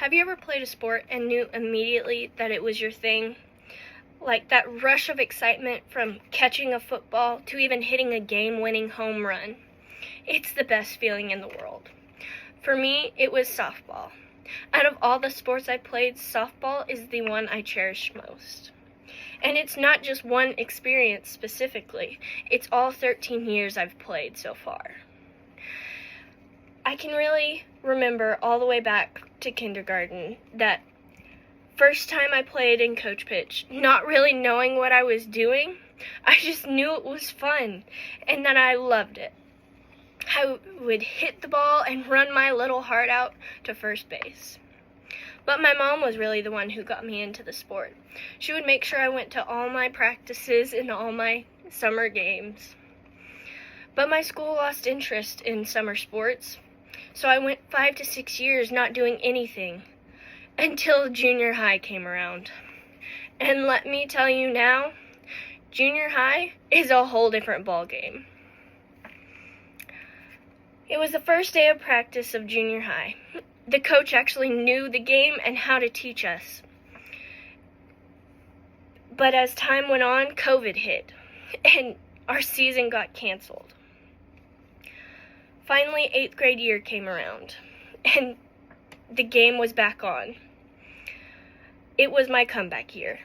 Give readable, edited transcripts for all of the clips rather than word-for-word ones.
Have you ever played a sport and knew immediately that it was your thing? Like that rush of excitement from catching a football to even hitting a game-winning home run. It's the best feeling in the world. For me, it was softball. Out of all the sports I played, softball is the one I cherish most. And it's not just one experience specifically. It's all 13 years I've played so far. I can really remember all the way back to kindergarten that first time I played in coach pitch, not really knowing what I was doing. I just knew it was fun and that I loved it. I would hit the ball and run my little heart out to first base. But my mom was really the one who got me into the sport. She would make sure I went to all my practices and all my summer games. But my school lost interest in summer sports, so I went 5 to 6 years not doing anything until junior high came around. And let me tell you now, junior high is a whole different ball game. It was the first day of practice of junior high. The coach actually knew the game and how to teach us. But as time went on, COVID hit, and our season got canceled. Finally, 8th grade year came around, and the game was back on. It was my comeback year.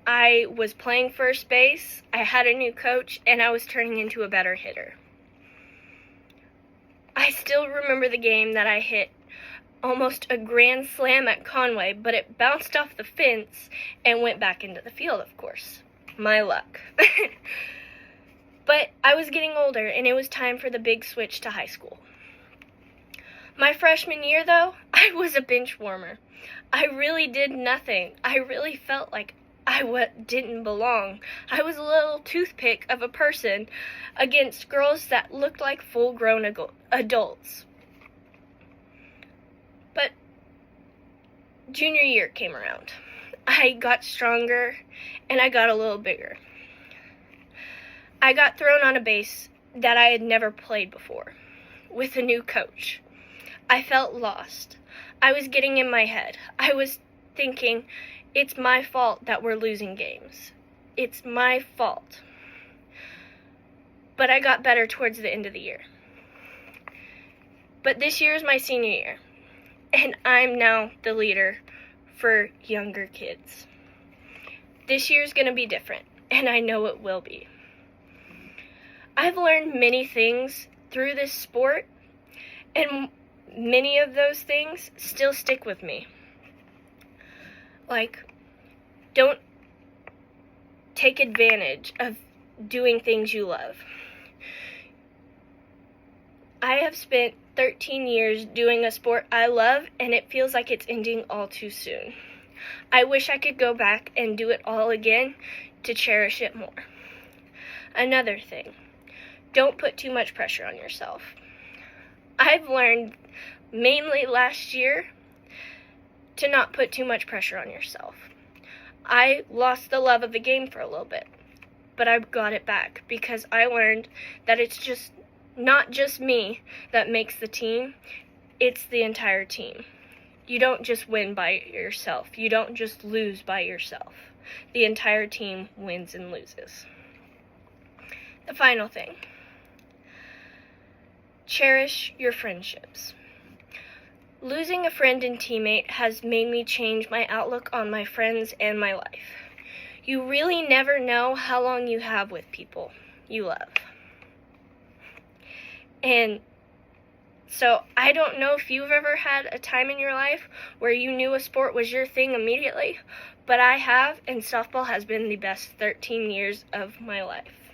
I was playing first base, I had a new coach, and I was turning into a better hitter. I still remember the game that I hit almost a grand slam at Conway, but it bounced off the fence and went back into the field, of course. My luck. But I was getting older, and it was time for the big switch to high school. My freshman year, though, I was a bench warmer. I really did nothing. I really felt like I didn't belong. I was a little toothpick of a person against girls that looked like full-grown adults. But junior year came around. I got stronger, and I got a little bigger. I got thrown on a base that I had never played before, with a new coach. I felt lost. I was getting in my head. I was thinking, it's my fault that we're losing games. It's my fault. But I got better towards the end of the year. But this year is my senior year, and I'm now the leader for younger kids. This year's going to be different, and I know it will be. I've learned many things through this sport, and many of those things still stick with me. Like, don't take advantage of doing things you love. I have spent 13 years doing a sport I love, and it feels like it's ending all too soon. I wish I could go back and do it all again to cherish it more. Another thing, don't put too much pressure on yourself. I've learned, mainly last year, to not put too much pressure on yourself. I lost the love of the game for a little bit, but I got it back because I learned that it's just not just me that makes the team, it's the entire team. You don't just win by yourself. You don't just lose by yourself. The entire team wins and loses. The final thing. Cherish your friendships. Losing a friend and teammate has made me change my outlook on my friends and my life. You really never know how long you have with people you love. And so I don't know if you've ever had a time in your life where you knew a sport was your thing immediately, but I have, and softball has been the best 13 years of my life.